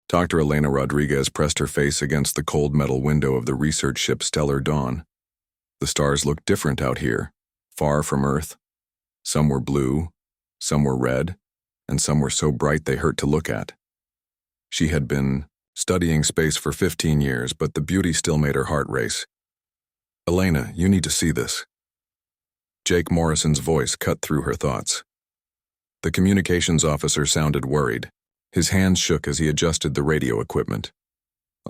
Dr. Elena Rodriguez pressed her face against the cold metal window of the research ship Stellar Dawn. The stars looked different out here, far from Earth. Some were blue, some were red, and some were so bright they hurt to look at. She had been studying space for 15 years, but the beauty still made her heart race. "Elena, you need to see this." Jake Morrison's voice cut through her thoughts. The communications officer sounded worried. His hands shook as he adjusted the radio equipment.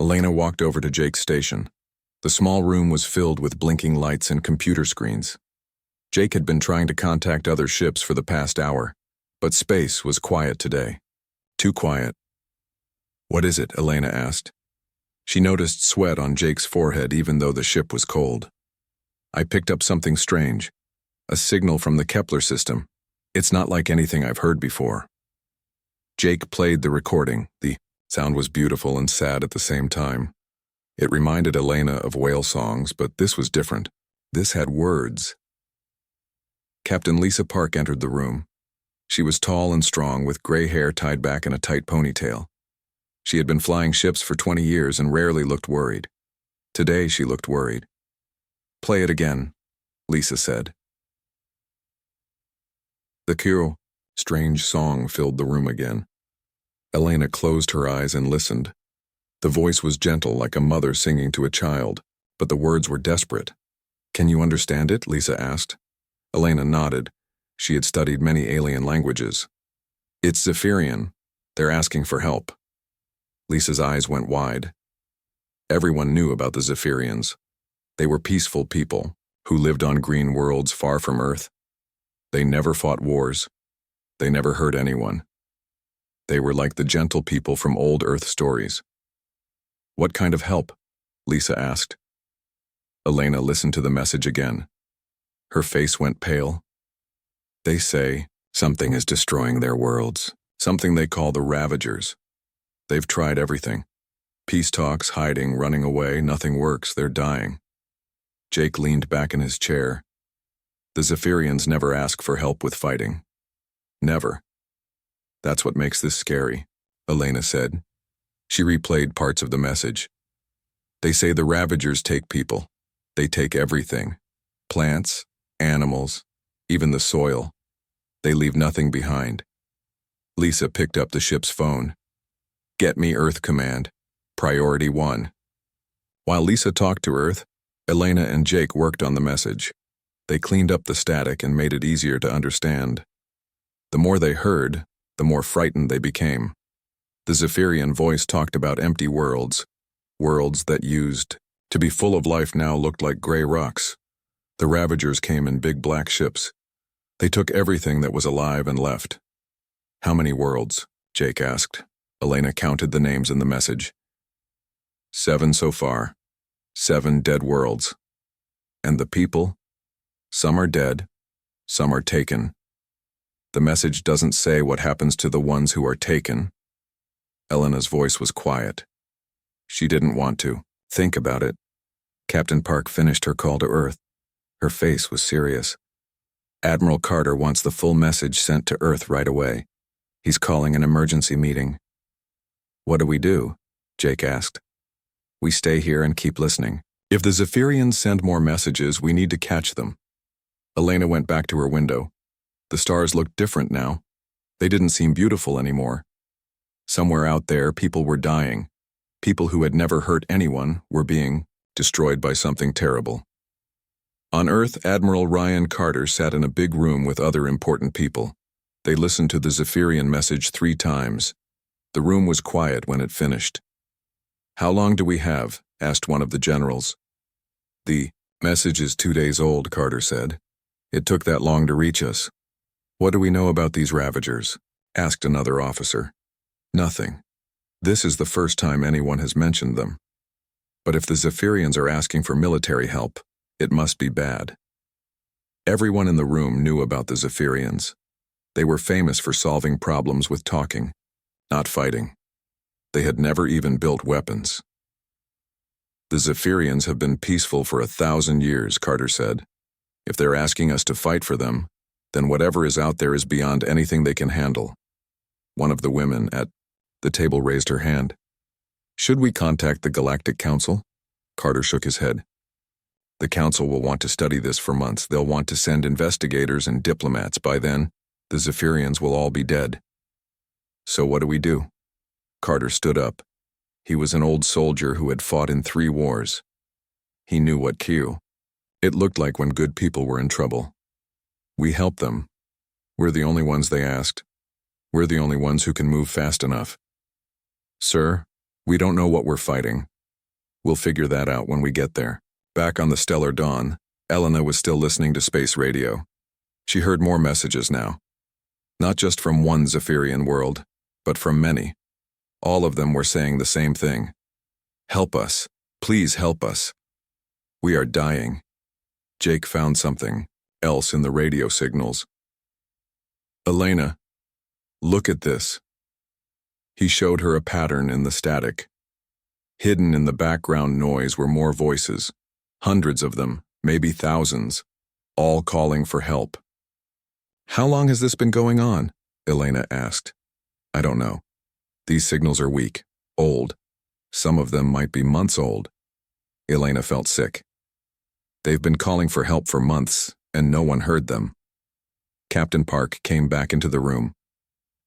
Elena walked over to Jake's station. The small room was filled with blinking lights and computer screens. Jake had been trying to contact other ships for the past hour, but space was quiet today. Too quiet. "What is it?" Elena asked. She noticed sweat on Jake's forehead even though the ship was cold. "I picked up something strange. A signal from the Kepler system. It's not like anything I've heard before." Jake played the recording. The sound was beautiful and sad at the same time. It reminded Elena of whale songs, but this was different. This had words. Captain Lisa Park entered the room. She was tall and strong, with gray hair tied back in a tight ponytail. She had been flying ships for 20 years and rarely looked worried. Today she looked worried. "Play it again," Lisa said. The Kyo, strange song filled the room again. Elena closed her eyes and listened. The voice was gentle, like a mother singing to a child, but the words were desperate. "Can you understand it?" Lisa asked. Elena nodded. She had studied many alien languages. "It's Zephyrian. They're asking for help." Lisa's eyes went wide. Everyone knew about the Zephyrians. They were peaceful people who lived on green worlds far from Earth. They never fought wars. They never hurt anyone. They were like the gentle people from old Earth stories. "What kind of help?" Lisa asked. Elena listened to the message again. Her face went pale. "They say something is destroying their worlds, something they call the Ravagers. They've tried everything. Peace talks, hiding, running away, nothing works, they're dying." Jake leaned back in his chair. "The Zephyrians never ask for help with fighting. Never. That's what makes this scary," Elena said. She replayed parts of the message. "They say the Ravagers take people. They take everything. Plants, animals, even the soil. They leave nothing behind." Lisa picked up the ship's phone. "Get me Earth Command. Priority 1. While Lisa talked to Earth, Elena and Jake worked on the message. They cleaned up the static and made it easier to understand. The more they heard, the more frightened they became. The Zephyrian voice talked about empty worlds. Worlds that used to be full of life now looked like gray rocks. The Ravagers came in big black ships. They took everything that was alive and left. "How many worlds?" Jake asked. Elena counted the names in the message. 7 so far. 7 dead worlds. And the people? Some are dead. Some are taken. The message doesn't say what happens to the ones who are taken. Elena's voice was quiet. She didn't want to think about it. Captain Park finished her call to Earth. Her face was serious. "Admiral Carter wants the full message sent to Earth right away. He's calling an emergency meeting." "What do we do?" Jake asked. "We stay here and keep listening. If the Zephyrians send more messages, we need to catch them." Elena went back to her window. The stars looked different now. They didn't seem beautiful anymore. Somewhere out there, people were dying. People who had never hurt anyone were being destroyed by something terrible. On Earth, Admiral Ryan Carter sat in a big room with other important people. They listened to the Zephyrian message 3 times. The room was quiet when it finished. "How long do we have?" asked one of the generals. "The message is 2 days old," Carter said. "It took that long to reach us." "What do we know about these Ravagers?" asked another officer. "Nothing. This is the first time anyone has mentioned them. But if the Zephyrians are asking for military help, it must be bad." Everyone in the room knew about the Zephyrians. They were famous for solving problems with talking, not fighting. They had never even built weapons. "The Zephyrians have been peaceful for 1,000 years, Carter said. "If they're asking us to fight for them, then whatever is out there is beyond anything they can handle." One of the women at the table raised her hand. Should we contact the Galactic Council? Carter shook his head. The Council will want to study this for months. They'll want to send investigators and diplomats. By then, the Zephyrians will all be dead. So what do we do? Carter stood up. He was an old soldier who had fought in 3 wars. He knew what cue. It looked like when good people were in trouble. We help them. We're the only ones they asked. We're the only ones who can move fast enough. Sir, we don't know what we're fighting. We'll figure that out when we get there. Back on the Stellar Dawn, Elena was still listening to space radio. She heard more messages now. Not just from one Zephyrian world, but from many. All of them were saying the same thing. Help us. Please help us. We are dying. Jake found something else in the radio signals. Elena, look at this. He showed her a pattern in the static. Hidden in the background noise were more voices. Hundreds of them, maybe thousands, all calling for help. How long has this been going on? Elena asked. I don't know. These signals are weak, old. Some of them might be months old. Elena felt sick. They've been calling for help for months, and no one heard them. Captain Park came back into the room.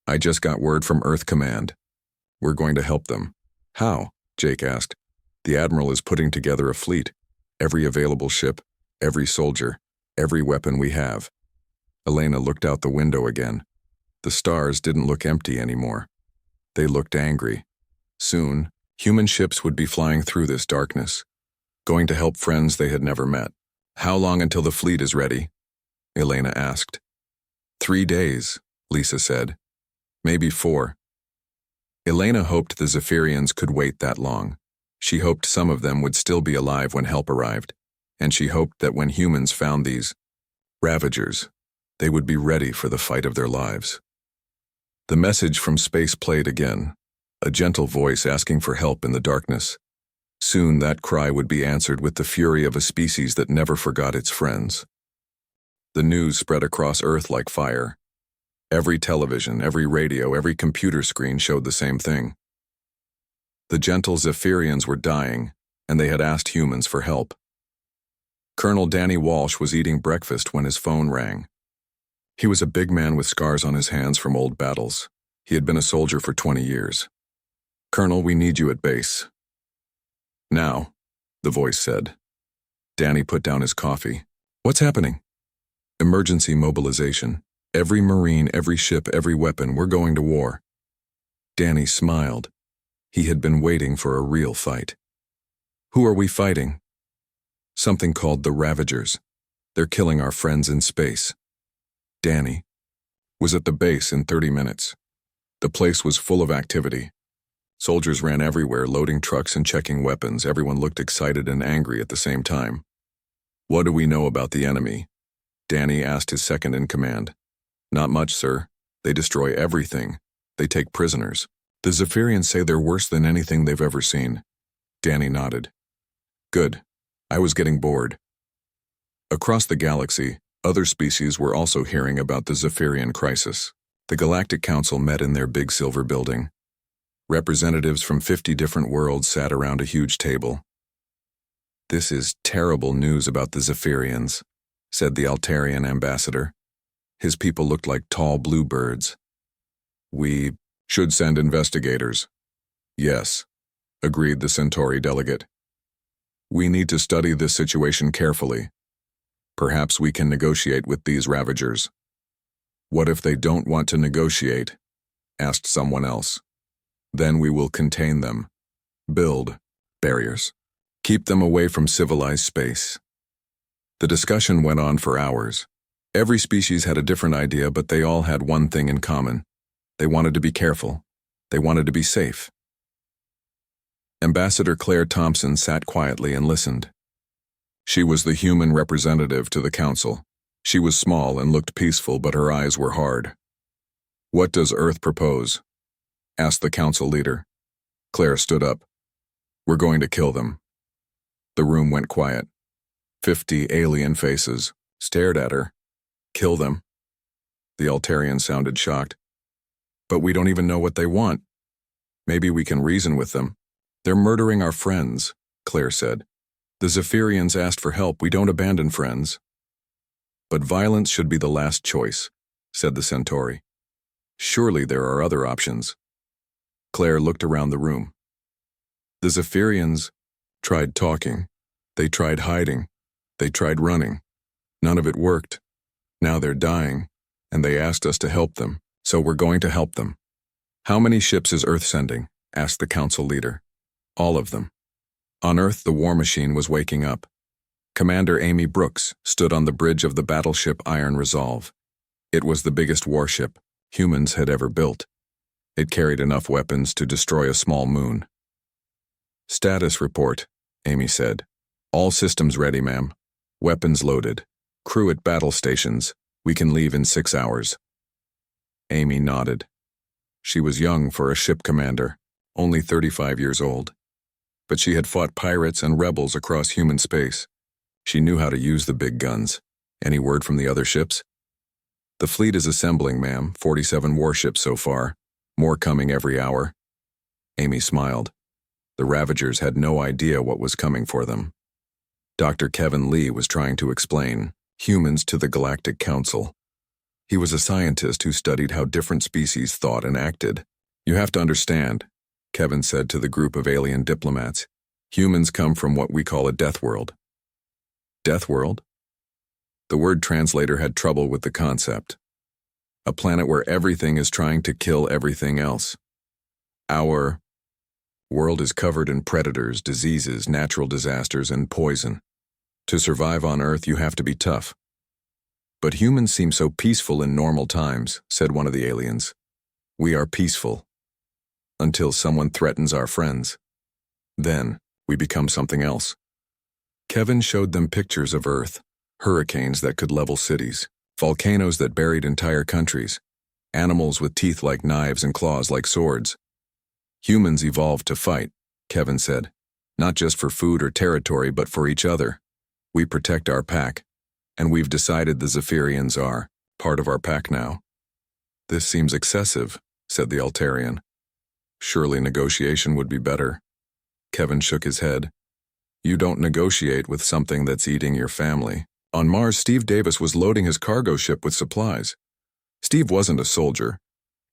I just got word from Earth Command. We're going to help them. How? Jake asked. The Admiral is putting together a fleet. Every available ship, every soldier, every weapon we have. Elena looked out the window again. The stars didn't look empty anymore. They looked angry. Soon, human ships would be flying through this darkness, going to help friends they had never met. How long until the fleet is ready? Elena asked. 3 days, Lisa said. Maybe 4. Elena hoped the Zephyrians could wait that long. She hoped some of them would still be alive when help arrived, and she hoped that when humans found these Ravagers, they would be ready for the fight of their lives. The message from space played again, a gentle voice asking for help in the darkness. Soon that cry would be answered with the fury of a species that never forgot its friends. The news spread across Earth like fire. Every television, every radio, every computer screen showed the same thing. The gentle Zephyrians were dying, and they had asked humans for help. Colonel Danny Walsh was eating breakfast when his phone rang. He was a big man with scars on his hands from old battles. He had been a soldier for 20 years. Colonel, we need you at base. Now, the voice said. Danny put down his coffee. What's happening? Emergency mobilization. Every Marine, every ship, every weapon, we're going to war. Danny smiled. He had been waiting for a real fight. Who are we fighting? Something called the Ravagers. They're killing our friends in space. Danny was at the base in 30 minutes. The place was full of activity. Soldiers ran everywhere, loading trucks and checking weapons. Everyone looked excited and angry at the same time. What do we know about the enemy? Danny asked his second in command. Not much, sir. They destroy everything. They take prisoners. The Zephyrians say they're worse than anything they've ever seen. Danny nodded. Good. I was getting bored. Across the galaxy, other species were also hearing about the Zephyrian crisis. The Galactic Council met in their big silver building. Representatives from 50 different worlds sat around a huge table. This is terrible news about the Zephyrians, said the Altarian ambassador. His people looked like tall blue birds. We should send investigators. Yes, agreed the Centauri delegate. We need to study this situation carefully. Perhaps we can negotiate with these Ravagers. What if they don't want to negotiate? Asked someone else. Then we will contain them. Build barriers. Keep them away from civilized space. The discussion went on for hours. Every species had a different idea, but they all had one thing in common. They wanted to be careful. They wanted to be safe. Ambassador Claire Thompson sat quietly and listened. She was the human representative to the council. She was small and looked peaceful, but her eyes were hard. What does Earth propose? Asked the council leader. Claire stood up. We're going to kill them. The room went quiet. 50 alien faces stared at her. Kill them. The Altarian sounded shocked. But we don't even know what they want. Maybe we can reason with them. They're murdering our friends, Claire said. The Zephyrians asked for help. We don't abandon friends. But violence should be the last choice, said the Centauri. Surely there are other options. Claire looked around the room. The Zephyrians tried talking. They tried hiding. They tried running. None of it worked. Now they're dying, and they asked us to help them, so we're going to help them. How many ships is Earth sending? Asked the council leader. All of them. On Earth, the war machine was waking up. Commander Amy Brooks stood on the bridge of the battleship Iron Resolve. It was the biggest warship humans had ever built. It carried enough weapons to destroy a small moon. Status report, Amy said. All systems ready, ma'am. Weapons loaded. Crew at battle stations. We can leave in 6 hours. Amy nodded. She was young for a ship commander, only 35 years old. But she had fought pirates and rebels across human space. She knew how to use the big guns. Any word from the other ships? The fleet is assembling, ma'am. 47 warships so far. More coming every hour. Amy smiled. The Ravagers had no idea what was coming for them. Dr. Kevin Lee was trying to explain humans to the Galactic Council. He was a scientist who studied how different species thought and acted. You have to understand, Kevin said to the group of alien diplomats. Humans come from what we call a death world. Death world? The word translator had trouble with the concept. A planet where everything is trying to kill everything else. Our world is covered in predators, diseases, natural disasters, and poison. To survive on Earth, you have to be tough. But humans seem so peaceful in normal times, said one of the aliens. We are peaceful. Until someone threatens our friends. Then, we become something else. Kevin showed them pictures of Earth, hurricanes that could level cities, volcanoes that buried entire countries, animals with teeth like knives and claws like swords. Humans evolved to fight, Kevin said, not just for food or territory, but for each other. We protect our pack, and we've decided the Zephyrians are part of our pack now. This seems excessive, said the Altarian. Surely negotiation would be better. Kevin shook his head. You don't negotiate with something that's eating your family. On Mars, Steve Davis was loading his cargo ship with supplies. Steve wasn't a soldier.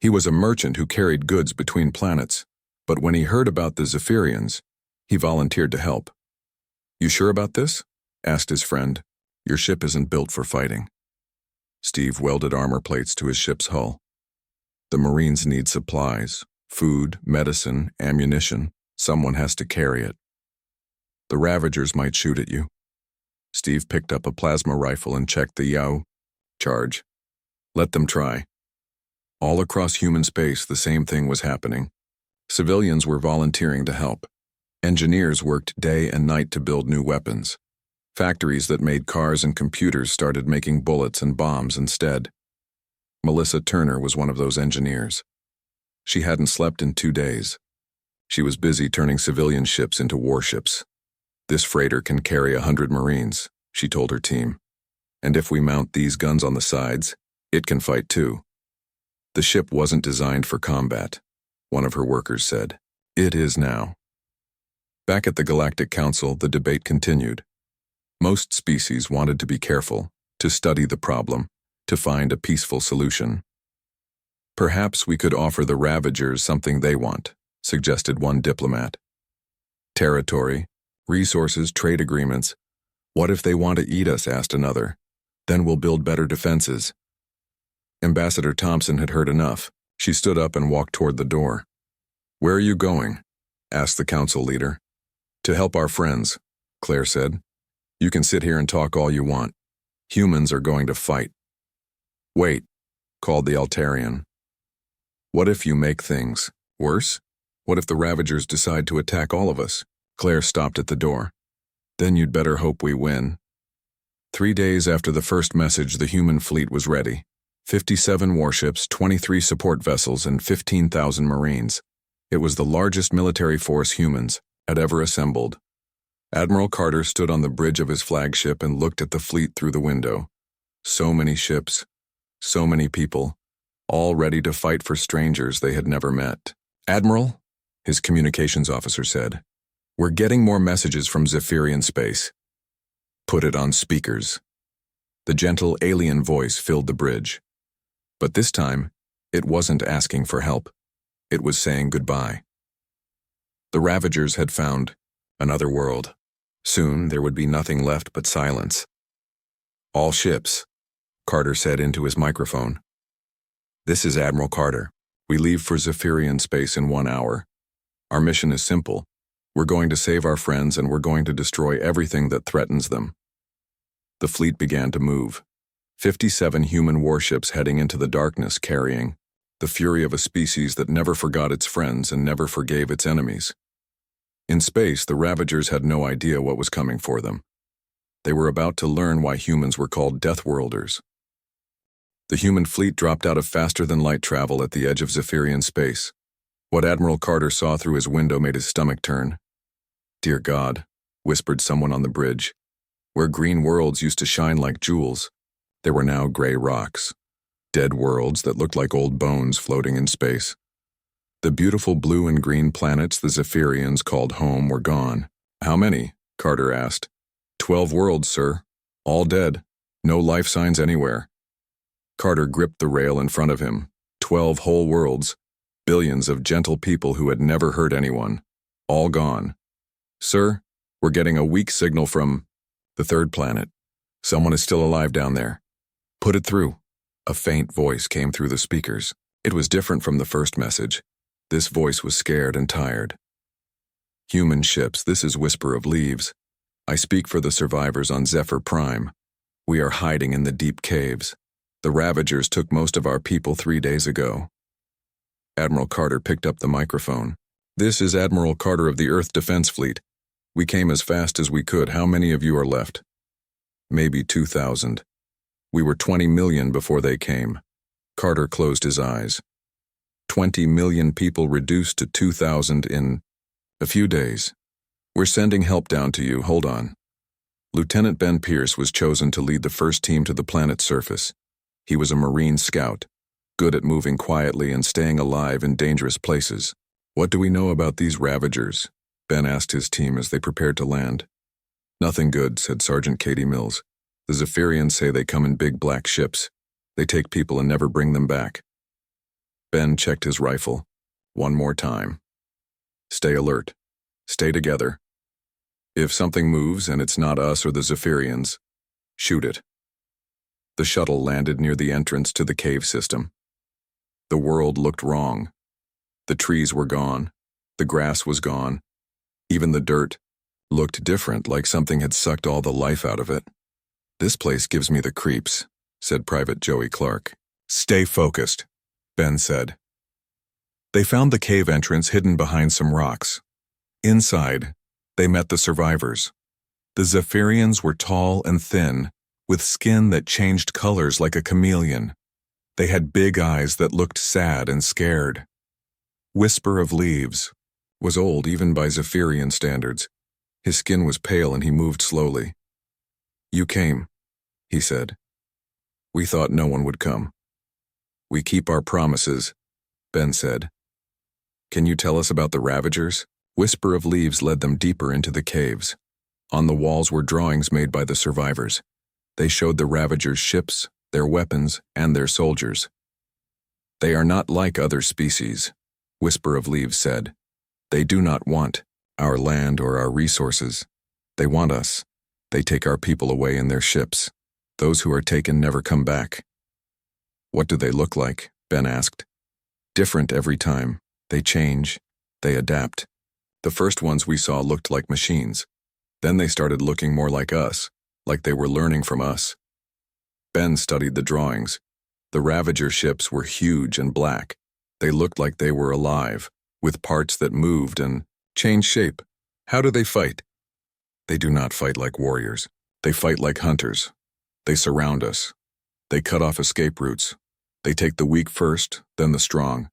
He was a merchant who carried goods between planets. But when he heard about the Zephyrians, he volunteered to help. You sure about this? Asked his friend. Your ship isn't built for fighting. Steve welded armor plates to his ship's hull. The Marines need supplies, food, medicine, ammunition. Someone has to carry it. The Ravagers might shoot at you. Steve picked up a plasma rifle and checked the Yao charge. Let them try. All across human space, the same thing was happening. Civilians were volunteering to help. Engineers worked day and night to build new weapons. Factories that made cars and computers started making bullets and bombs instead. Melissa Turner was one of those engineers. She hadn't slept in 2 days. She was busy turning civilian ships into warships. This freighter can carry 100 Marines, she told her team. And if we mount these guns on the sides, it can fight too. The ship wasn't designed for combat, one of her workers said. It is now. Back at the Galactic Council, the debate continued. Most species wanted to be careful, to study the problem, to find a peaceful solution. Perhaps we could offer the Ravagers something they want, suggested one diplomat. Territory, resources, trade agreements. What if they want to eat us, asked another. Then we'll build better defenses. Ambassador Thompson had heard enough. She stood up and walked toward the door. Where are you going? Asked the council leader. To help our friends, Claire said. You can sit here and talk all you want. Humans are going to fight. Wait, called the Altarian. What if you make things worse? What if the Ravagers decide to attack all of us? Claire stopped at the door. Then you'd better hope we win. 3 days after the first message, the human fleet was ready. 57 warships, 23 support vessels, and 15,000 Marines. It was the largest military force humans had ever assembled. Admiral Carter stood on the bridge of his flagship and looked at the fleet through the window. So many ships, so many people, all ready to fight for strangers they had never met. Admiral, his communications officer said. "We're getting more messages from Zephyrian space." "Put it on speakers." The gentle alien voice filled the bridge. But this time, it wasn't asking for help. It was saying goodbye. The Ravagers had found another world. Soon there would be nothing left but silence. "All ships," Carter said into his microphone. "This is Admiral Carter. We leave for Zephyrian space in 1 hour. Our mission is simple. We're going to save our friends and we're going to destroy everything that threatens them." The fleet began to move. 57 human warships heading into the darkness, carrying the fury of a species that never forgot its friends and never forgave its enemies. In space, the Ravagers had no idea what was coming for them. They were about to learn why humans were called Deathworlders. The human fleet dropped out of faster-than-light travel at the edge of Zephyrian space. What Admiral Carter saw through his window made his stomach turn. "Dear God," whispered someone on the bridge. Where green worlds used to shine like jewels, there were now gray rocks. Dead worlds that looked like old bones floating in space. The beautiful blue and green planets the Zephyrians called home were gone. "How many?" Carter asked. 12 worlds, sir. All dead. No life signs anywhere." Carter gripped the rail in front of him. 12 whole worlds. Billions of gentle people who had never hurt anyone. All gone. "Sir, we're getting a weak signal from the third planet. Someone is still alive down there. Put it through." A faint voice came through the speakers. It was different from the first message. This voice was scared and tired. "Human ships, this is Whisper of Leaves. I speak for the survivors on Zephyr Prime. We are hiding in the deep caves. The Ravagers took most of our people 3 days ago." Admiral Carter picked up the microphone. "This is Admiral Carter of the Earth Defense Fleet. We came as fast as we could. How many of you are left?" "Maybe 2,000. We were 20 million before they came." Carter closed his eyes. 20 million people reduced to 2,000 in a few days. "We're sending help down to you. Hold on." Lieutenant Ben Pierce was chosen to lead the first team to the planet's surface. He was a Marine scout, good at moving quietly and staying alive in dangerous places. "What do we know about these Ravagers?" Ben asked his team as they prepared to land. "Nothing good," said Sergeant Katie Mills. "The Zephyrians say they come in big black ships. They take people and never bring them back." Ben checked his rifle. "One more time. Stay alert. Stay together. If something moves and it's not us or the Zephyrians, shoot it." The shuttle landed near the entrance to the cave system. The world looked wrong. The trees were gone. The grass was gone. Even the dirt looked different, like something had sucked all the life out of it. "This place gives me the creeps," said Private Joey Clark. "Stay focused," Ben said. They found the cave entrance hidden behind some rocks. Inside, they met the survivors. The Zephyrians were tall and thin, with skin that changed colors like a chameleon. They had big eyes that looked sad and scared. Whisper of Leaves was old even by Zephyrian standards. His skin was pale and he moved slowly. "You came," he said. "We thought no one would come." "We keep our promises," Ben said. "Can you tell us about the Ravagers?" Whisper of Leaves led them deeper into the caves. On the walls were drawings made by the survivors. They showed the Ravagers' ships, their weapons, and their soldiers. "They are not like other species," Whisper of Leaves said. "They do not want our land or our resources. They want us. They take our people away in their ships. Those who are taken never come back." "What do they look like?" Ben asked. "Different every time. They change. They adapt. The first ones we saw looked like machines. Then they started looking more like us, like they were learning from us." Ben studied the drawings. The Ravager ships were huge and black. They looked like they were alive, with parts that moved and changed shape. "How do they fight?" "They do not fight like warriors. They fight like hunters. They surround us. They cut off escape routes. They take the weak first, then the strong."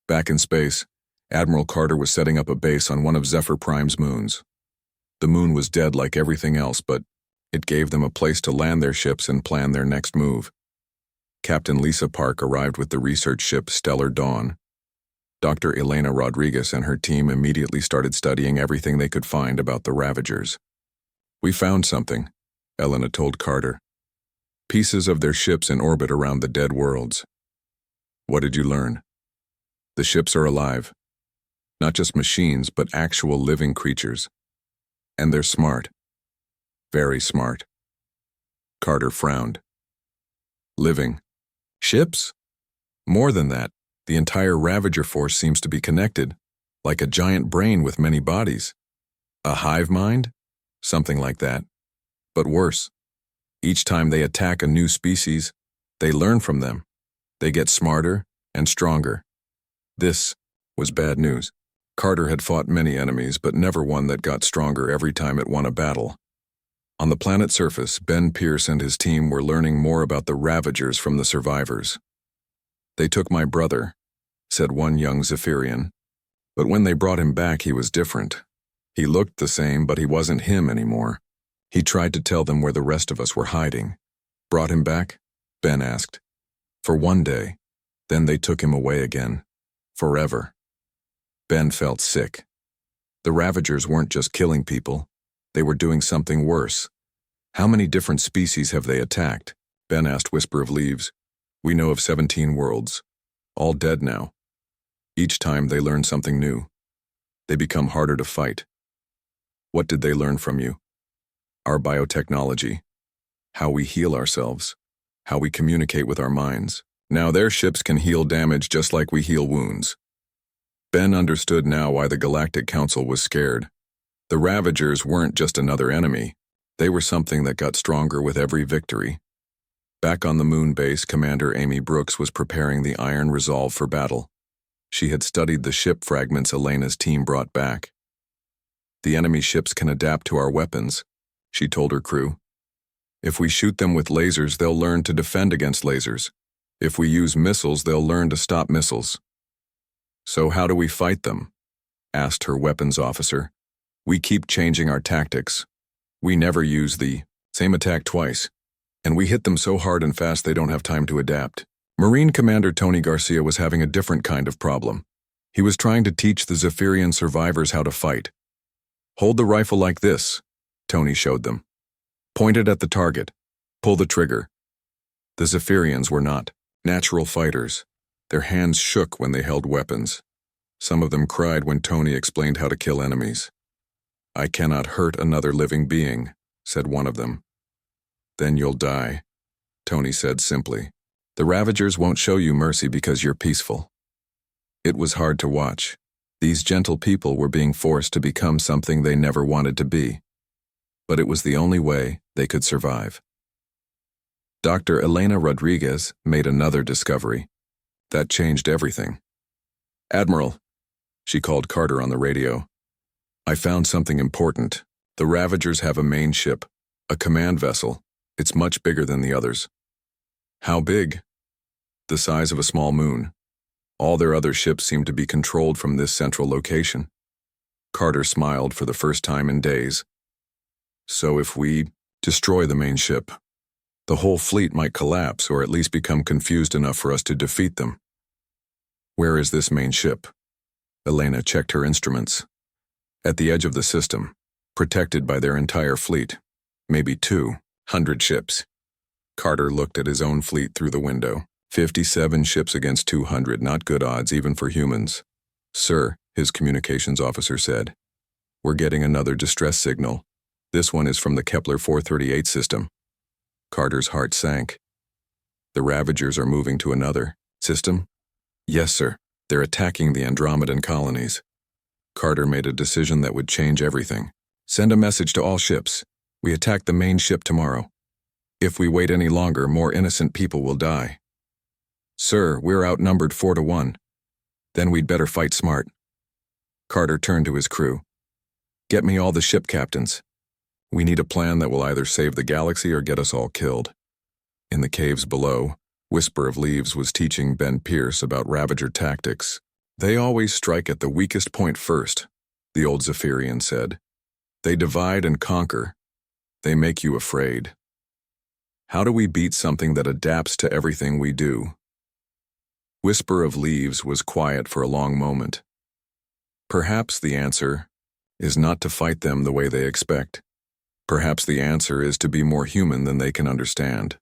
Back in space, Admiral Carter was setting up a base on one of Zephyr Prime's moons. The moon was dead like everything else, but it gave them a place to land their ships and plan their next move. Captain Lisa Park arrived with the research ship Stellar Dawn. Dr. Elena Rodriguez and her team immediately started studying everything they could find about the Ravagers. "We found something," Elena told Carter. "Pieces of their ships in orbit around the dead worlds." "What did you learn?" "The ships are alive. Not just machines, but actual living creatures. And they're smart. Very smart." Carter frowned. "Living ships? More than that. The entire Ravager force seems to be connected, like a giant brain with many bodies. A hive mind? Something like that. But worse. Each time they attack a new species, they learn from them. They get smarter and stronger." This was bad news. Carter had fought many enemies, but never one that got stronger every time it won a battle. On the planet's surface, Ben Pierce and his team were learning more about the Ravagers from the survivors. "They took my brother," said one young Zephyrian. "But when they brought him back, he was different. He looked the same, but he wasn't him anymore. He tried to tell them where the rest of us were hiding." "Brought him back?" Ben asked. "For one day. Then they took him away again. Forever." Ben felt sick. The Ravagers weren't just killing people. They were doing something worse. "How many different species have they attacked?" Ben asked Whisper of Leaves. "We know of 17 worlds. All dead now. Each time they learn something new. They become harder to fight." "What did they learn from you?" "Our biotechnology. How we heal ourselves. How we communicate with our minds. Now their ships can heal damage just like we heal wounds." Ben understood now why the Galactic Council was scared. The Ravagers weren't just another enemy. They were something that got stronger with every victory. Back on the moon base, Commander Amy Brooks was preparing the Iron Resolve for battle. She had studied the ship fragments Elena's team brought back. "The enemy ships can adapt to our weapons," she told her crew. "If we shoot them with lasers, they'll learn to defend against lasers. If we use missiles, they'll learn to stop missiles." "So how do we fight them?" asked her weapons officer. "We keep changing our tactics. We never use the same attack twice, and we hit them so hard and fast they don't have time to adapt." Marine Commander Tony Garcia was having a different kind of problem. He was trying to teach the Zephyrian survivors how to fight. "Hold the rifle like this," Tony showed them. "Point it at the target. Pull the trigger." The Zephyrians were not natural fighters. Their hands shook when they held weapons. Some of them cried when Tony explained how to kill enemies. "I cannot hurt another living being," said one of them. "Then you'll die," Tony said simply. "The Ravagers won't show you mercy because you're peaceful." It was hard to watch. These gentle people were being forced to become something they never wanted to be. But it was the only way they could survive. Dr. Elena Rodriguez made another discovery. That changed everything. "Admiral," she called Carter on the radio. "I found something important. The Ravagers have a main ship, a command vessel. It's much bigger than the others." "How big?" "The size of a small moon. All their other ships seem to be controlled from this central location." Carter smiled for the first time in days. "So if we destroy the main ship, the whole fleet might collapse or at least become confused enough for us to defeat them." "Where is this main ship?" Elena checked her instruments. "At the edge of the system, protected by their entire fleet. Maybe 200 ships. Carter looked at his own fleet through the window. 57 ships against 200, not good odds even for humans. "Sir," his communications officer said, "we're getting another distress signal. This one is from the Kepler 438 system." Carter's heart sank. "The Ravagers are moving to another system?" "Yes, sir. They're attacking the Andromedan colonies." Carter made a decision that would change everything. "Send a message to all ships. We attack the main ship tomorrow. If we wait any longer, more innocent people will die." "Sir, we're outnumbered 4-1. Then we'd better fight smart." Carter turned to his crew. "Get me all the ship captains. We need a plan that will either save the galaxy or get us all killed." In the caves below, Whisper of Leaves was teaching Ben Pierce about Ravager tactics. "They always strike at the weakest point first," the old Zephyrian said. "They divide and conquer. They make you afraid. How do we beat something that adapts to everything we do?" Whisper of Leaves was quiet for a long moment. Perhaps the answer is not to fight them the way they expect. Perhaps the answer is to be more human than they can understand.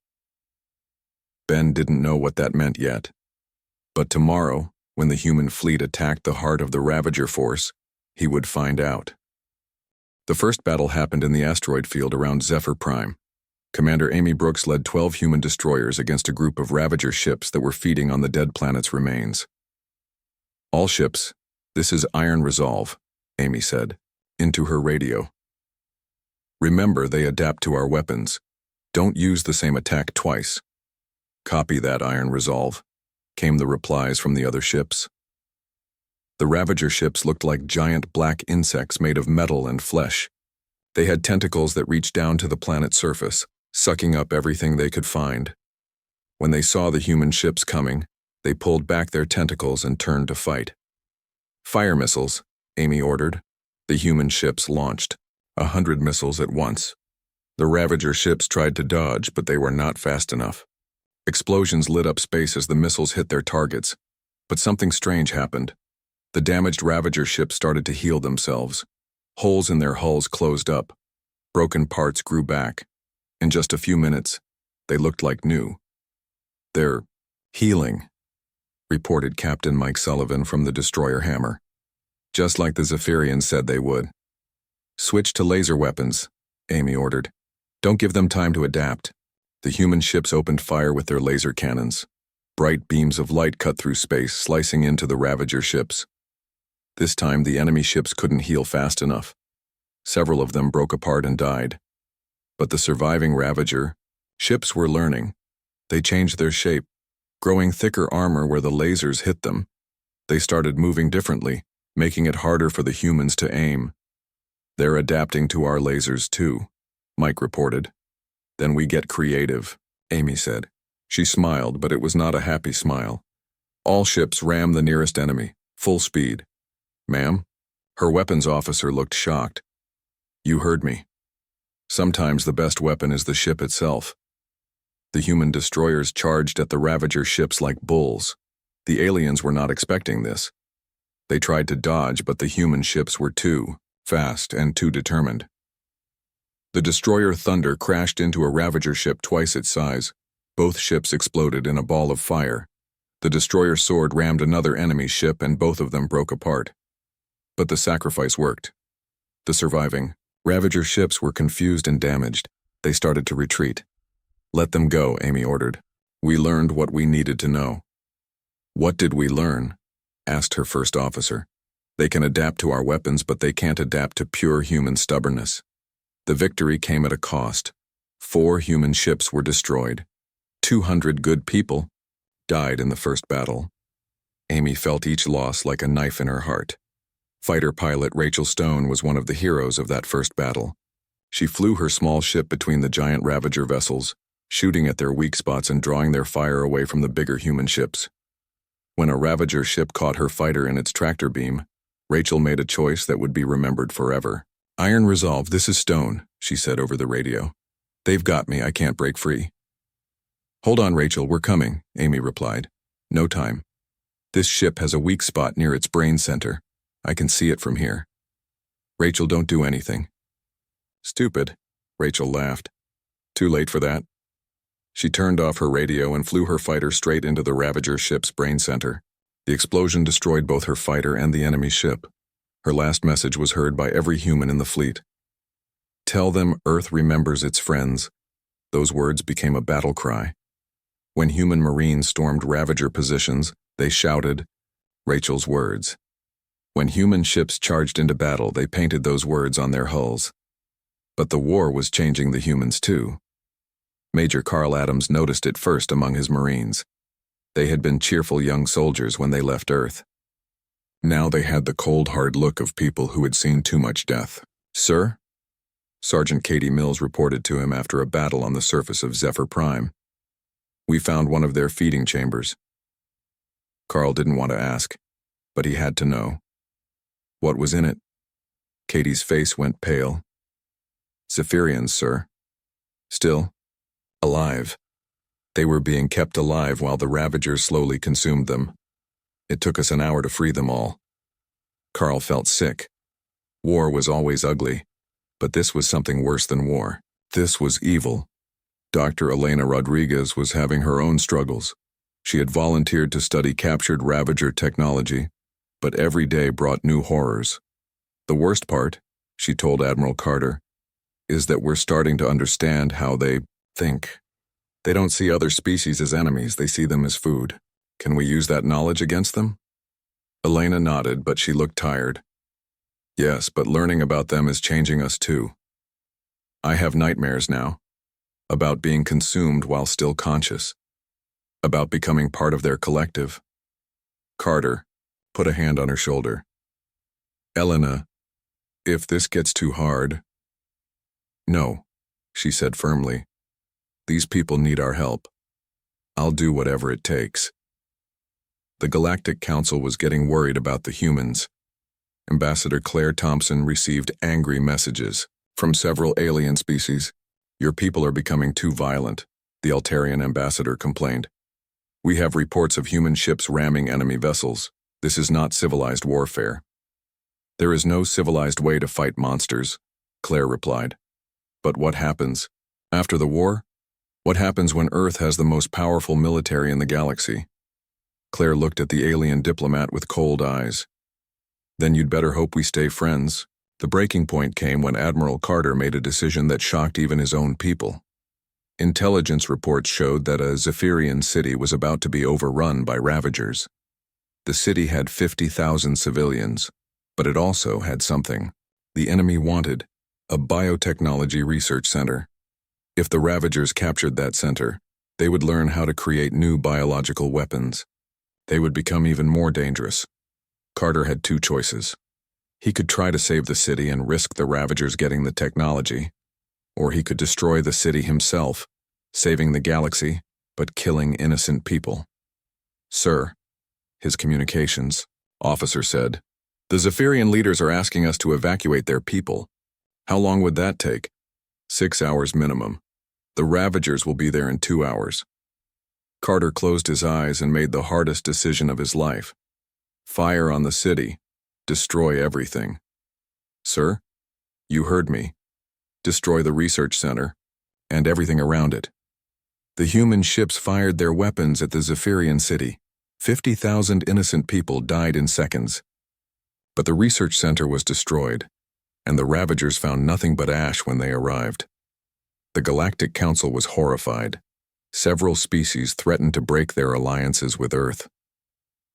Ben didn't know what that meant yet. But tomorrow, when the human fleet attacked the heart of the Ravager force, he would find out. The first battle happened in the asteroid field around Zephyr Prime. Commander Amy Brooks led 12 human destroyers against a group of Ravager ships that were feeding on the dead planet's remains. "All ships, this is Iron Resolve," Amy said, into her radio. "Remember, they adapt to our weapons. Don't use the same attack twice." "Copy that, Iron Resolve," came the replies from the other ships. The Ravager ships looked like giant black insects made of metal and flesh. They had tentacles that reached down to the planet's surface, sucking up everything they could find. When they saw the human ships coming, they pulled back their tentacles and turned to fight. "Fire missiles," Amy ordered. The human ships launched 100 missiles at once. The Ravager ships tried to dodge, but they were not fast enough. Explosions lit up space as the missiles hit their targets. But something strange happened. The damaged Ravager ships started to heal themselves. Holes in their hulls closed up. Broken parts grew back. In just a few minutes, they looked like new. "They're healing," reported Captain Mike Sullivan from the destroyer Hammer. "Just like the Zephyrians said they would." "Switch to laser weapons," Amy ordered. "Don't give them time to adapt." The human ships opened fire with their laser cannons. Bright beams of light cut through space, slicing into the Ravager ships. This time, the enemy ships couldn't heal fast enough. Several of them broke apart and died. But the surviving Ravager ships were learning. They changed their shape, growing thicker armor where the lasers hit them. They started moving differently, making it harder for the humans to aim. "They're adapting to our lasers too," Mike reported. "Then we get creative," Amy said. She smiled, but it was not a happy smile. "All ships ram the nearest enemy, full speed." "Ma'am?" Her weapons officer looked shocked. "You heard me. Sometimes the best weapon is the ship itself." The human destroyers charged at the Ravager ships like bulls. The aliens were not expecting this. They tried to dodge, but the human ships were too fast and too determined. The destroyer Thunder crashed into a Ravager ship twice its size. Both ships exploded in a ball of fire. The destroyer Sword rammed another enemy ship and both of them broke apart. But the sacrifice worked. The surviving Ravager ships were confused and damaged. They started to retreat. "Let them go," Amy ordered. "We learned what we needed to know." "What did we learn?" asked her first officer. "They can adapt to our weapons, but they can't adapt to pure human stubbornness." The victory came at a cost. 4 human ships were destroyed. 200 good people died in the first battle. Amy felt each loss like a knife in her heart. Fighter pilot Rachel Stone was one of the heroes of that first battle. She flew her small ship between the giant Ravager vessels, shooting at their weak spots and drawing their fire away from the bigger human ships. When a Ravager ship caught her fighter in its tractor beam, Rachel made a choice that would be remembered forever. "Iron Resolve, this is Stone," she said over the radio. "They've got me, I can't break free." "Hold on, Rachel, we're coming," Amy replied. "No time. This ship has a weak spot near its brain center. I can see it from here." "Rachel, don't do anything." "Stupid," Rachel laughed. "Too late for that." She turned off her radio and flew her fighter straight into the Ravager ship's brain center. The explosion destroyed both her fighter and the enemy ship. Her last message was heard by every human in the fleet. "Tell them Earth remembers its friends." Those words became a battle cry. When human Marines stormed Ravager positions, they shouted Rachel's words. When human ships charged into battle, they painted those words on their hulls. But the war was changing the humans too. Major Carl Adams noticed it first among his Marines. They had been cheerful young soldiers when they left Earth. Now they had the cold, hard look of people who had seen too much death. "Sir?" Sergeant Katie Mills reported to him after a battle on the surface of Zephyr Prime. "We found one of their feeding chambers." Carl didn't want to ask, but he had to know. "What was in it?" Katie's face went pale. "Zephyrians, sir. Still alive." They were being kept alive while the Ravagers slowly consumed them. It took us an hour to free them all. Carl felt sick. War was always ugly, but this was something worse than war. This was evil. Dr. Elena Rodriguez was having her own struggles. She had volunteered to study captured Ravager technology, but every day brought new horrors. The worst part, she told Admiral Carter, is that we're starting to understand how they think. They don't see other species as enemies, they see them as food. Can we use that knowledge against them? Elena nodded, but she looked tired. Yes, but learning about them is changing us too. I have nightmares now. About being consumed while still conscious. About becoming part of their collective. Carter put a hand on her shoulder. Elena, if this gets too hard... No, she said firmly. These people need our help. I'll do whatever it takes. The Galactic Council was getting worried about the humans. Ambassador Claire Thompson received angry messages from several alien species. Your people are becoming too violent, the Altarian ambassador complained. We have reports of human ships ramming enemy vessels. This is not civilized warfare. There is no civilized way to fight monsters, Claire replied. But what happens? After the war? What happens when Earth has the most powerful military in the galaxy? Claire looked at the alien diplomat with cold eyes. Then you'd better hope we stay friends. The breaking point came when Admiral Carter made a decision that shocked even his own people. Intelligence reports showed that a Zephyrian city was about to be overrun by Ravagers. The city had 50,000 civilians, but it also had something the enemy wanted, a biotechnology research center. If the Ravagers captured that center, they would learn how to create new biological weapons. They would become even more dangerous. Carter had two choices. He could try to save the city and risk the Ravagers getting the technology, or he could destroy the city himself, saving the galaxy, but killing innocent people. Sir, his communications officer said, the Zephyrian leaders are asking us to evacuate their people. How long would that take? 6 hours minimum. The Ravagers will be there in 2 hours. Carter closed his eyes and made the hardest decision of his life. Fire on the city. Destroy everything. Sir, you heard me. Destroy the research center and everything around it. The human ships fired their weapons at the Zephyrian city. 50,000 innocent people died in seconds. But the research center was destroyed, and the Ravagers found nothing but ash when they arrived. The Galactic Council was horrified. Several species threatened to break their alliances with Earth.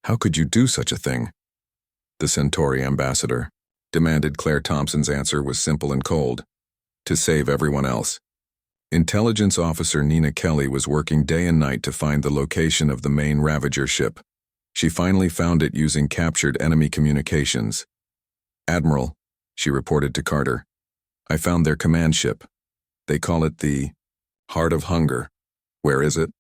How could you do such a thing? The Centauri ambassador demanded. Claire Thompson's answer was simple and cold. To save everyone else. Intelligence officer Nina Kelly was working day and night to find the location of the main Ravager ship. She finally found it using captured enemy communications. Admiral, she reported to Carter, I found their command ship. They call it the Heart of Hunger. Where is it?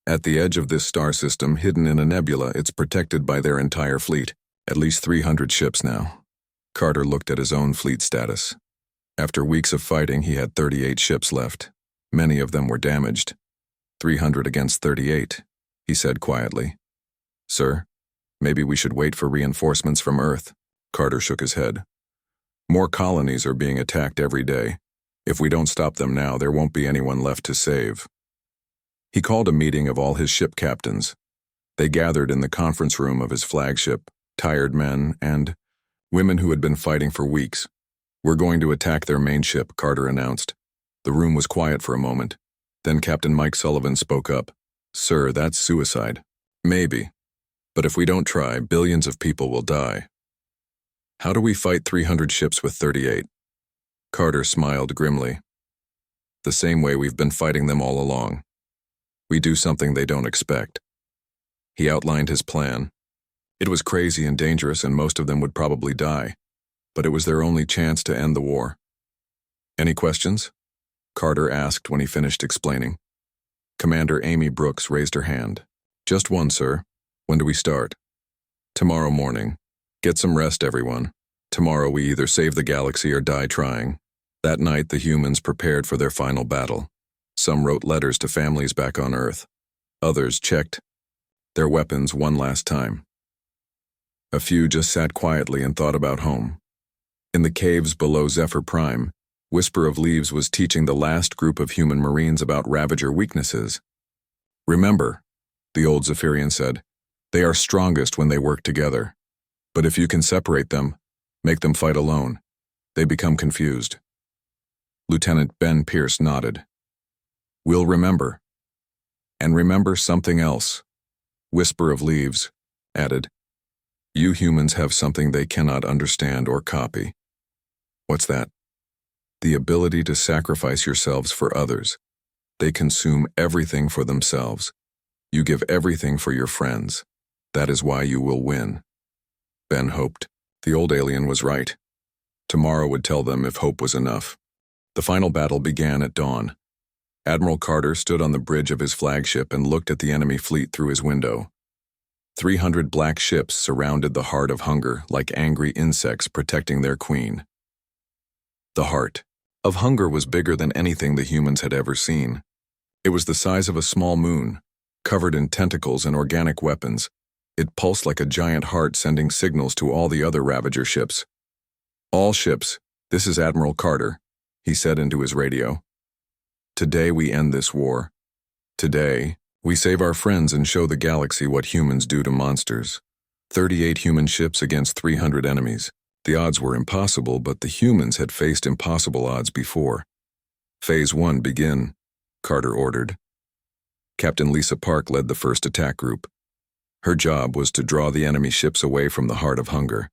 At the edge of this star system, hidden in a nebula. It's protected by their entire fleet. At least 300 ships now. Carter looked at his own fleet status. After weeks of fighting, he had 38 ships left. Many of them were damaged. 300 against 38, he said quietly. Sir, maybe we should wait for reinforcements from Earth. Carter shook his head. More colonies are being attacked every day. If we don't stop them now, there won't be anyone left to save. He called a meeting of all his ship captains. They gathered in the conference room of his flagship, tired men and women who had been fighting for weeks. We're going to attack their main ship, Carter announced. The room was quiet for a moment. Then Captain Mike Sullivan spoke up. Sir, that's suicide. Maybe. But if we don't try, billions of people will die. How do we fight 300 ships with 38? Carter smiled grimly. The same way we've been fighting them all along. We do something they don't expect. He outlined his plan. It was crazy and dangerous, and most of them would probably die. But it was their only chance to end the war. Any questions? Carter asked when he finished explaining. Commander Amy Brooks raised her hand. Just one, sir. When do we start? Tomorrow morning. Get some rest, everyone. Tomorrow we either save the galaxy or die trying. That night the humans prepared for their final battle. Some wrote letters to families back on Earth. Others checked their weapons one last time. A few just sat quietly and thought about home. In the caves below Zephyr Prime, Whisper of Leaves was teaching the last group of human Marines about Ravager weaknesses. "Remember," the old Zephyrian said, "they are strongest when they work together. But if you can separate them, make them fight alone, they become confused." Lieutenant Ben Pierce nodded. "We'll remember. And remember something else," Whisper of Leaves added. "You humans have something they cannot understand or copy." "What's that?" "The ability to sacrifice yourselves for others. They consume everything for themselves. You give everything for your friends. That is why you will win." Ben hoped. The old alien was right. Tomorrow would tell them if hope was enough. The final battle began at dawn. Admiral Carter stood on the bridge of his flagship and looked at the enemy fleet through his window. 300 black ships surrounded the Heart of Hunger like angry insects protecting their queen. The Heart of Hunger was bigger than anything the humans had ever seen. It was the size of a small moon, covered in tentacles and organic weapons. It pulsed like a giant heart, sending signals to all the other Ravager ships. "All ships, this is Admiral Carter," he said into his radio. "Today we end this war. Today, we save our friends and show the galaxy what humans do to monsters. 38 human ships against 300 enemies. The odds were impossible, but the humans had faced impossible odds before. Phase 1 begin," Carter ordered. Captain Lisa Park led the first attack group. Her job was to draw the enemy ships away from the Heart of Hunger.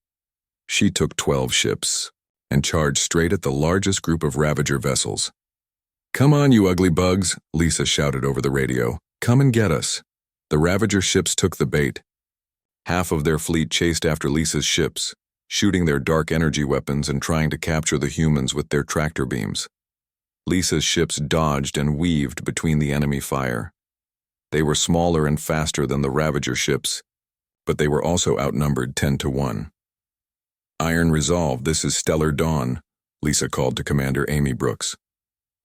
She took 12 ships and charged straight at the largest group of Ravager vessels. "Come on, you ugly bugs," Lisa shouted over the radio. "Come and get us." The Ravager ships took the bait. Half of their fleet chased after Lisa's ships, shooting their dark energy weapons and trying to capture the humans with their tractor beams. Lisa's ships dodged and weaved between the enemy fire. They were smaller and faster than the Ravager ships, but they were also outnumbered 10-1. "Iron Resolve, this is Stellar Dawn," Lisa called to Commander Amy Brooks.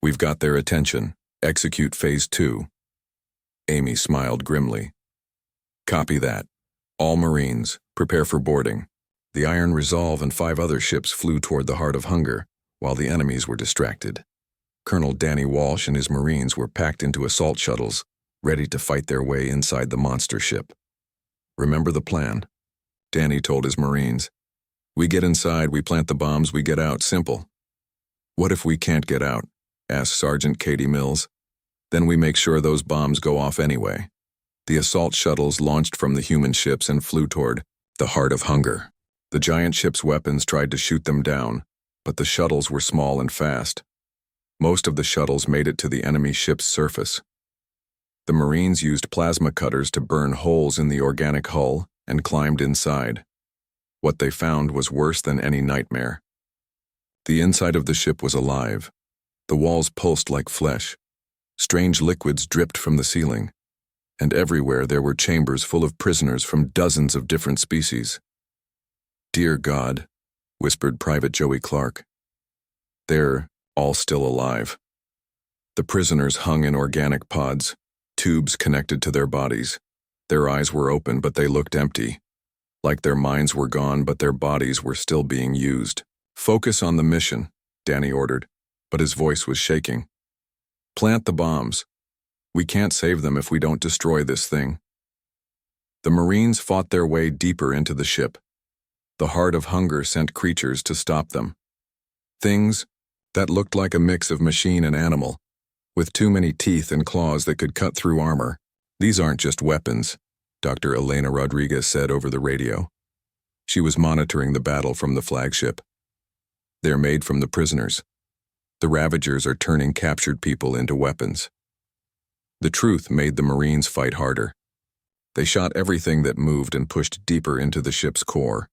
"We've got their attention. Execute Phase 2. Amy smiled grimly. "Copy that. All Marines, prepare for boarding." The Iron Resolve and 5 other ships flew toward the Heart of Hunger, while the enemies were distracted. Colonel Danny Walsh and his Marines were packed into assault shuttles, ready to fight their way inside the monster ship. "Remember the plan," Danny told his Marines. "We get inside, we plant the bombs, we get out. Simple." "What if we can't get out?" asked Sergeant Katie Mills. "Then we make sure those bombs go off anyway." The assault shuttles launched from the human ships and flew toward the Heart of Hunger. The giant ship's weapons tried to shoot them down, but the shuttles were small and fast. Most of the shuttles made it to the enemy ship's surface. The Marines used plasma cutters to burn holes in the organic hull and climbed inside. What they found was worse than any nightmare. The inside of the ship was alive. The walls pulsed like flesh. Strange liquids dripped from the ceiling, and everywhere there were chambers full of prisoners from dozens of different species. "Dear God," whispered Private Joey Clark. "They're all still alive." The prisoners hung in organic pods, tubes connected to their bodies. Their eyes were open, but they looked empty. Like their minds were gone, but their bodies were still being used. "Focus on the mission," Danny ordered, but his voice was shaking. "Plant the bombs. We can't save them if we don't destroy this thing." The Marines fought their way deeper into the ship. The Heart of Hunger sent creatures to stop them. Things that looked like a mix of machine and animal, with too many teeth and claws that could cut through armor. "These aren't just weapons," Dr. Elena Rodriguez said over the radio. She was monitoring the battle from the flagship. "They're made from the prisoners. The Ravagers are turning captured people into weapons." The truth made the Marines fight harder. They shot everything that moved and pushed deeper into the ship's core.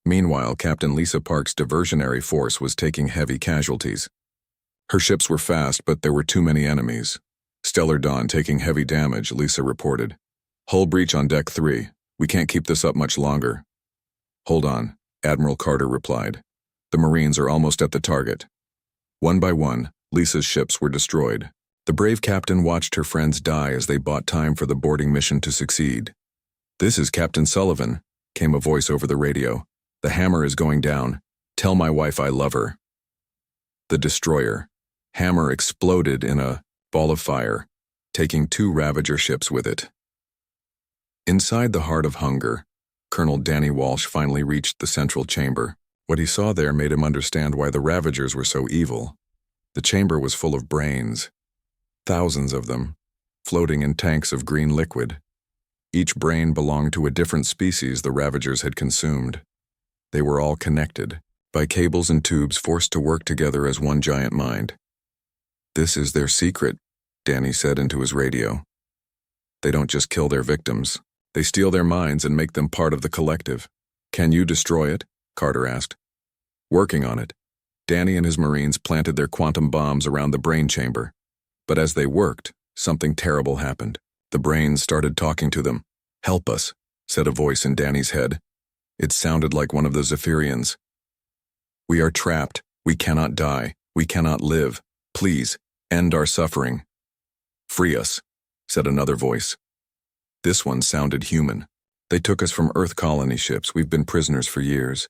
Meanwhile, Captain Lisa Park's diversionary force was taking heavy casualties. Her ships were fast, but there were too many enemies. "Stellar Dawn taking heavy damage," Lisa reported. "Hull breach on Deck 3. We can't keep this up much longer." "Hold on," Admiral Carter replied. "The Marines are almost at the target." One by one, Lisa's ships were destroyed. The brave captain watched her friends die as they bought time for the boarding mission to succeed. "This is Captain Sullivan," came a voice over the radio. "The hammer is going down. Tell my wife I love her." The destroyer, Hammer, exploded in a ball of fire, taking 2 Ravager ships with it. Inside the heart of hunger, Colonel Danny Walsh finally reached the central chamber. What he saw there made him understand why the Ravagers were so evil. The chamber was full of brains, thousands of them, floating in tanks of green liquid. Each brain belonged to a different species the Ravagers had consumed. They were all connected by cables and tubes forced to work together as one giant mind. "This is their secret," Danny said into his radio. "They don't just kill their victims. They steal their minds and make them part of the collective." "Can you destroy it?" Carter asked. Working on it, Danny and his Marines planted their quantum bombs around the brain chamber. But as they worked, something terrible happened. The brains started talking to them. "Help us," said a voice in Danny's head. It sounded like one of the Zephyrians. "We are trapped. We cannot die. We cannot live. Please, end our suffering." "Free us," said another voice. This one sounded human. "They took us from Earth colony ships. We've been prisoners for years."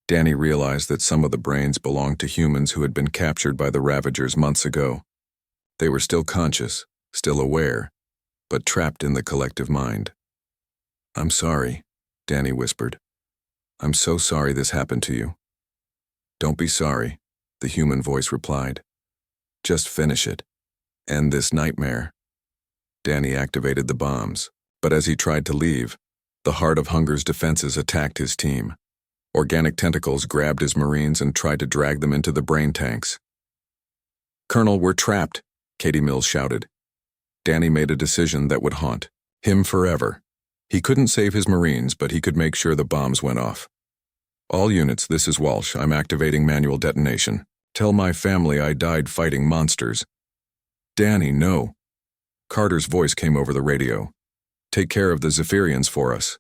Danny realized that some of the brains belonged to humans who had been captured by the Ravagers months ago. They were still conscious, still aware, but trapped in the collective mind. "I'm sorry," Danny whispered. "I'm so sorry this happened to you." "Don't be sorry," the human voice replied. "Just finish it. End this nightmare." Danny activated the bombs, but as he tried to leave, the heart of hunger's defenses attacked his team. Organic tentacles grabbed his Marines and tried to drag them into the brain tanks. "Colonel, we're trapped," Katie Mills shouted. Danny made a decision that would haunt him forever. He couldn't save his Marines, but he could make sure the bombs went off. "All units, this is Walsh. I'm activating manual detonation. Tell my family I died fighting monsters." "Danny, no." Carter's voice came over the radio. "Take care of the Zephyrians for us,"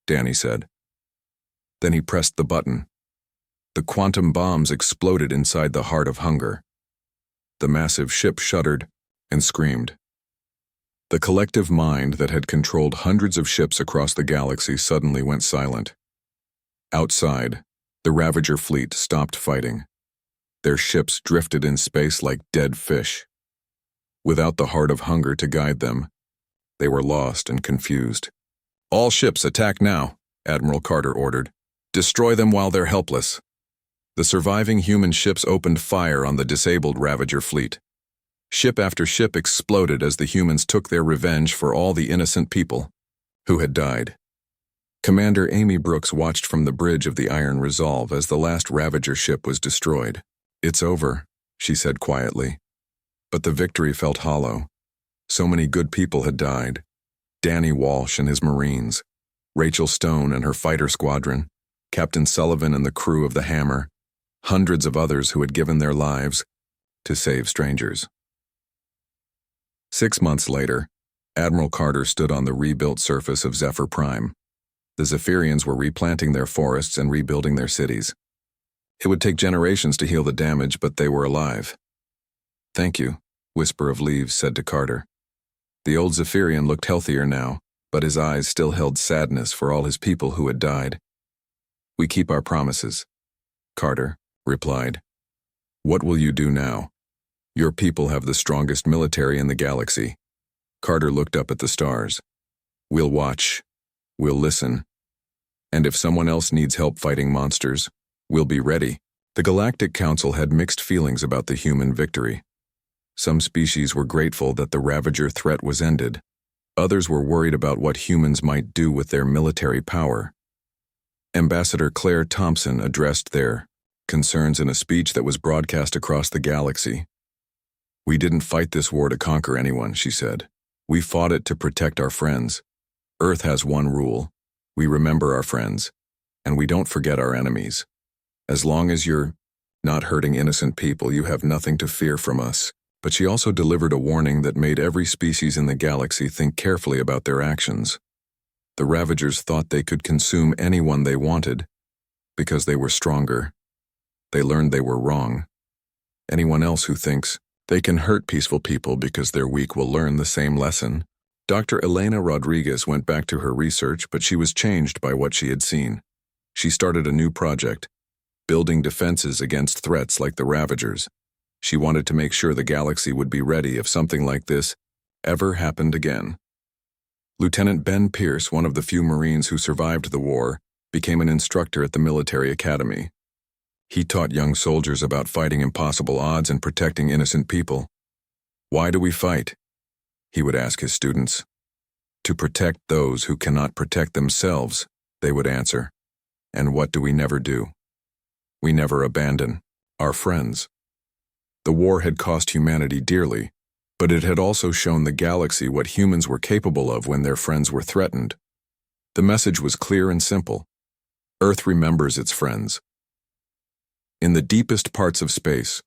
Danny said. Then he pressed the button. The quantum bombs exploded inside the heart of hunger. The massive ship shuddered and screamed. The collective mind that had controlled hundreds of ships across the galaxy suddenly went silent. Outside, the Ravager fleet stopped fighting. Their ships drifted in space like dead fish. Without the heart of hunger to guide them, they were lost and confused. "All ships attack now," Admiral Carter ordered. "Destroy them while they're helpless." The surviving human ships opened fire on the disabled Ravager fleet. Ship after ship exploded as the humans took their revenge for all the innocent people who had died. Commander Amy Brooks watched from the bridge of the Iron Resolve as the last Ravager ship was destroyed. "It's over," she said quietly. But the victory felt hollow. So many good people had died. Danny Walsh and his Marines, Rachel Stone and her fighter squadron, Captain Sullivan and the crew of the Hammer, hundreds of others who had given their lives to save strangers. 6 months later, Admiral Carter stood on the rebuilt surface of Zephyr Prime. The Zephyrians were replanting their forests and rebuilding their cities. It would take generations to heal the damage, but they were alive. "Thank you," Whisper of Leaves said to Carter. The old Zephyrian looked healthier now, but his eyes still held sadness for all his people who had died. "We keep our promises," Carter replied. "What will you do now? Your people have the strongest military in the galaxy." Carter looked up at the stars. "We'll watch. We'll listen. And if someone else needs help fighting monsters, we'll be ready." The Galactic Council had mixed feelings about the human victory. Some species were grateful that the Ravager threat was ended. Others were worried about what humans might do with their military power. Ambassador Claire Thompson addressed their concerns in a speech that was broadcast across the galaxy. "We didn't fight this war to conquer anyone," she said. "We fought it to protect our friends. Earth has one rule. We remember our friends, and we don't forget our enemies. As long as you're not hurting innocent people, you have nothing to fear from us." But she also delivered a warning that made every species in the galaxy think carefully about their actions. The Ravagers thought they could consume anyone they wanted because they were stronger. They learned they were wrong. Anyone else who thinks They can hurt peaceful people because their weak will learn the same lesson. Dr. Elena Rodriguez went back to her research, but she was changed by what she had seen. She started a new project, building defenses against threats like the Ravagers. She wanted to make sure the galaxy would be ready if something like this ever happened again. Lieutenant Ben Pierce, one of the few Marines who survived the war, became an instructor at the military academy. He taught young soldiers about fighting impossible odds and protecting innocent people. "Why do we fight?" he would ask his students. "To protect those who cannot protect themselves," they would answer. "And what do we never do? We never abandon our friends." The war had cost humanity dearly, but it had also shown the galaxy what humans were capable of when their friends were threatened. The message was clear and simple. Earth remembers its friends. In the deepest parts of space,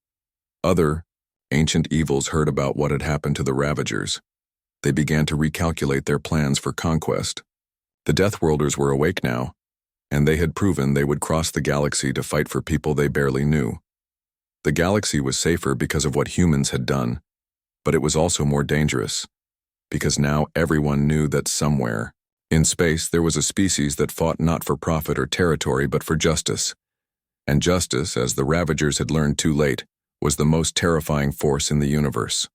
other ancient evils heard about what had happened to the Ravagers. They began to recalculate their plans for conquest. The Deathworlders were awake now, and they had proven they would cross the galaxy to fight for people they barely knew. The galaxy was safer because of what humans had done, but it was also more dangerous, because now everyone knew that somewhere in space there was a species that fought not for profit or territory but for justice. And justice, as the Ravagers had learned too late, was the most terrifying force in the universe.